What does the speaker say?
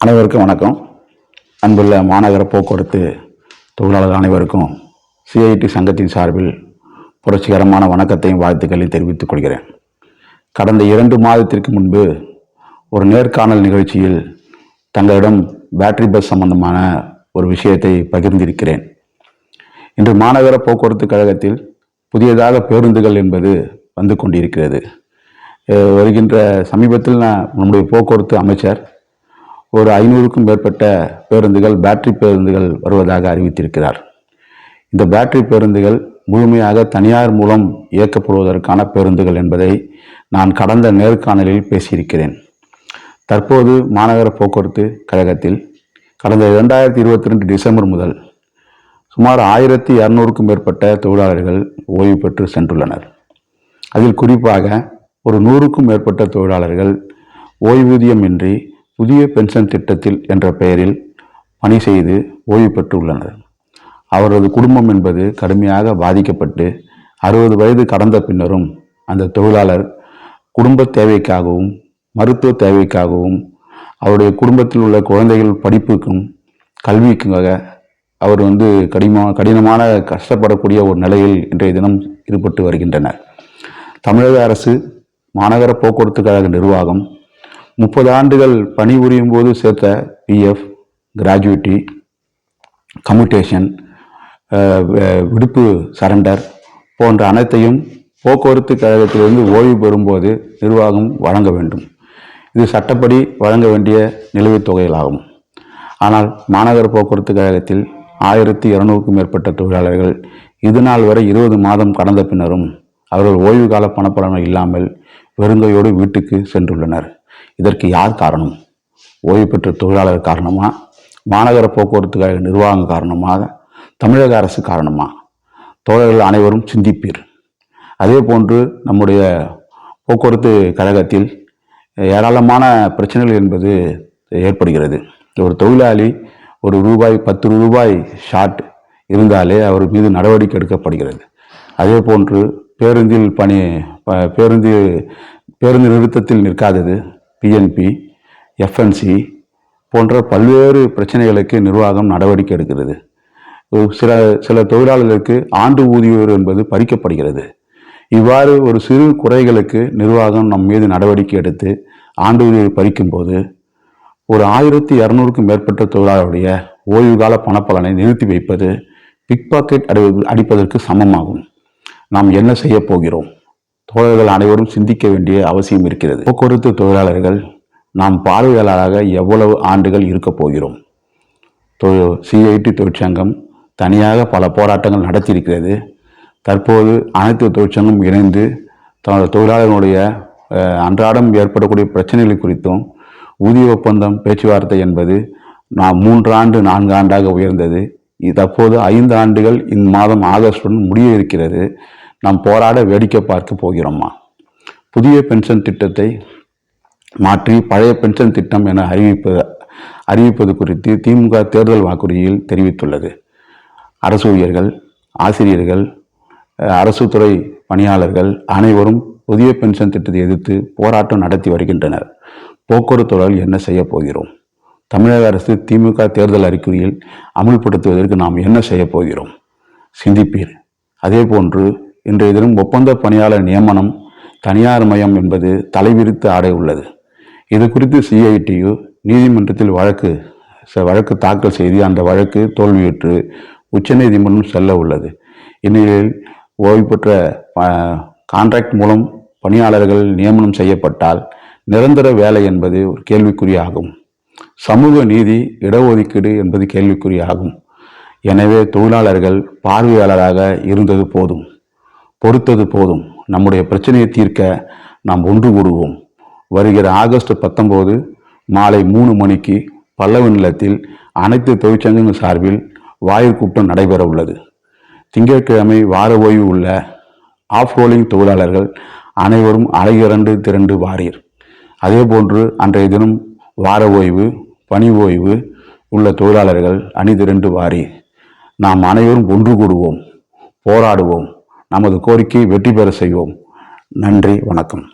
அனைவருக்கும் வணக்கம். அன்புள்ள மாநகர போக்குவரத்து தொழிலாளர் அனைவருக்கும் சிஐடி சங்கத்தின் சார்பில் புரட்சிகரமான வணக்கத்தையும் வாழ்த்துக்களையும் தெரிவித்துக் கொள்கிறேன். கடந்த 2 மாதத்திற்கு முன்பு ஒரு நேர்காணல் நிகழ்ச்சியில் தங்களிடம் பேட்டரி பஸ் சம்பந்தமான ஒரு விஷயத்தை பகிர்ந்திருக்கிறேன். இன்று மாநகர போக்குவரத்து கழகத்தில் புதியதாக பேருந்துகள் என்பது வந்து கொண்டிருக்கிறது. வருகின்ற சமீபத்தில் நம்முடைய போக்குவரத்து அமைச்சர் ஒரு 500க்கும் மேற்பட்ட பேருந்துகள் பேட்டரி பேருந்துகள் வருவதாக அறிவித்திருக்கிறார். இந்த பேட்டரி பேருந்துகள் முழுமையாக தனியார் மூலம் இயக்கப்படுவதற்கான பேருந்துகள் என்பதை நான் கடந்த நேர்காணலில் பேசியிருக்கிறேன். தற்போது மாநகர போக்குவரத்து கழகத்தில் கடந்த 2022 டிசம்பர் முதல் சுமார் 1200க்கும் மேற்பட்ட தொழிலாளர்கள் ஓய்வு பெற்று சென்றுள்ளனர். அதில் குறிப்பாக ஒரு 100க்கும் மேற்பட்ட தொழிலாளர்கள் ஓய்வூதியமின்றி புதிய பென்ஷன் திட்டத்தில் என்ற பெயரில் பணி செய்து ஓய்வு பெற்றுள்ளனர். அவரது குடும்பம் என்பது கடுமையாக பாதிக்கப்பட்டு 60 வயது கடந்த பின்னரும் அந்த தொழிலாளர் குடும்ப தேவைக்காகவும் மருத்துவ தேவைக்காகவும் அவருடைய குடும்பத்தில் உள்ள குழந்தைகள் படிப்புக்கும் கல்விக்குமாக அவர் கடினமான கஷ்டப்படக்கூடிய ஒரு நிலையில் இன்றைய தினம் ஈடுபட்டு வருகின்றனர். தமிழக அரசு மாநகர போக்குவரத்து கழக நிர்வாகம் 30 ஆண்டுகள் பணிபுரியும் போது சேர்த்த பிஎஃப், கிராஜுவிட்டி, கம்யூட்டேஷன், விடுப்பு சரண்டர் போன்ற அனைத்தையும் போக்குவரத்து கழகத்திலிருந்து ஓய்வு பெறும்போது நிர்வாகம் வழங்க வேண்டும். இது சட்டப்படி வழங்க வேண்டிய நிலுவைத் தொகைகளாகும். ஆனால் மாநகர போக்குவரத்து கழகத்தில் 1200க்கும் மேற்பட்ட தொழிலாளர்கள் இதுநாள் வரை 20 மாதம் கடந்த பின்னரும் அவர்கள் ஓய்வு கால பணப்பலனை இல்லாமல் வெறுங்கையோடு வீட்டுக்கு சென்றுள்ளனர். இதற்கு யார் காரணம்? ஓய்வு பெற்ற தொழிலாளர் காரணமா? மாநகர போக்குவரத்து கழக நிர்வாகம் காரணமாக? தமிழக அரசு காரணமா? தோழர்கள் அனைவரும் சிந்திப்பீர். அதே போன்று நம்முடைய போக்குவரத்து கழகத்தில் ஏராளமான பிரச்சனைகள் என்பது ஏற்படுகிறது. ஒரு தொழிலாளி ஒரு ரூபாய் 10 ரூபாய் ஷார்ட் இருந்தாலே அவர் மீது நடவடிக்கை எடுக்கப்படுகிறது. அதே போன்று பேருந்து நிறுத்தத்தில் நிற்காதது, பிஎன்பி, எஃப்என்சி போன்ற பல்வேறு பிரச்சனைகளுக்கு நிர்வாகம் நடவடிக்கை எடுக்கிறது. சில தொழிலாளர்களுக்கு ஆண்டு ஊதியம் என்பது பறிக்கப்படுகிறது. இவ்வாறு ஒரு சிறு குறைகளுக்கு நிர்வாகம் நம் மீது நடவடிக்கை எடுத்து ஆண்டு ஊதியம் பறிக்கும் போது ஒரு 1200க்கும் மேற்பட்ட தொழிலாளருடைய ஓய்வு கால பணப்பலனை நிறுத்தி வைப்பது பிக் பாக்கெட் அடிப்பதற்கு சமமாகும். நாம் என்ன செய்ய போகிறோம்? தோழர்கள் அனைவரும் சிந்திக்க வேண்டிய அவசியம் இருக்கிறது. போக்குவரத்து தொழிலாளர்கள் நாம் பார்வையாளராக எவ்வளவு ஆண்டுகள் இருக்க போகிறோம்? சிஐடி தொழிற்சங்கம் தனியாக பல போராட்டங்கள் நடத்தியிருக்கிறது. தற்போது அனைத்து தொழிற்சங்கம் இணைந்து தொழிலாளர்களுடைய அன்றாடம் ஏற்படக்கூடிய பிரச்சனைகள் குறித்தும் ஊதிய ஒப்பந்தம் பேச்சுவார்த்தை என்பது 3 ஆண்டு 4 ஆண்டாக உயர்ந்தது. தற்போது 5 ஆண்டுகள் இந்த மாதம் ஆகஸ்டுடன் முடிய இருக்கிறது. நாம் போராட வேடிக்கை பார்க்க போகிறோமா? புதிய பென்ஷன் திட்டத்தை மாற்றி பழைய பென்ஷன் திட்டம் என அறிவிப்பது குறித்து திமுக தேர்தல் வாக்குறுதியில் தெரிவித்துள்ளது. அரசு ஊழியர்கள், ஆசிரியர்கள், அரசு துறை பணியாளர்கள் அனைவரும் புதிய பென்ஷன் திட்டத்தை எதிர்த்து போராட்டம் நடத்தி வருகின்றனர். போக்குவரத்து தொழிலாளர்கள் என்ன செய்ய போகிறோம்? தமிழக அரசு திமுக தேர்தல் அறிக்கையில் அமுல்படுத்துவதற்கு நாம் என்ன செய்ய போகிறோம்? சிந்திப்பீர். அதே போன்று இன்றைய தினம் ஒப்பந்த பணியாளர் நியமனம் தனியார் மயம் என்பது தலைவிரித்து ஆட உள்ளது. இது குறித்து சிஐடியு நீதிமன்றத்தில் வழக்கு தாக்கல் செய்து அந்த வழக்கு தோல்வியுற்று உச்சநீதிமன்றம் செல்ல உள்ளது. இந்நிலையில் ஓய்வு பெற்ற கான்ட்ராக்ட் மூலம் பணியாளர்கள் நியமனம் செய்யப்பட்டால் நிரந்தர வேலை என்பது ஒரு கேள்விக்குறியாகும். சமூக நீதி, இடஒதுக்கீடு என்பது கேள்விக்குறியாகும். எனவே தொழிலாளர்கள் பார்வையாளராக இருந்தது போதும், பொறுத்தது போதும். நம்முடைய பிரச்சனையை தீர்க்க நாம் ஒன்று கூடுவோம். வருகிற ஆகஸ்ட் 19 மாலை 3 மணிக்கு பல்லவ நிலத்தில் அனைத்து தொழிற்சங்கங்கள் சார்பில் வாயில் கூட்டம் நடைபெற உள்ளது. திங்கட்கிழமை வார ஓய்வு உள்ள ஆஃப் ரோலிங் தொழிலாளர்கள் அனைவரும் அலையிரண்டு திரண்டு வாரீர். அதே போன்று அன்றைய தினம் வார ஓய்வு, பணி ஓய்வு உள்ள தொழிலாளர்கள் அணிதிரண்டு வாரீர். நாம் அனைவரும் ஒன்று கூடுவோம், போராடுவோம், நமது கோரிக்கையை வெற்றி பெற செய்வோம். நன்றி, வணக்கம்.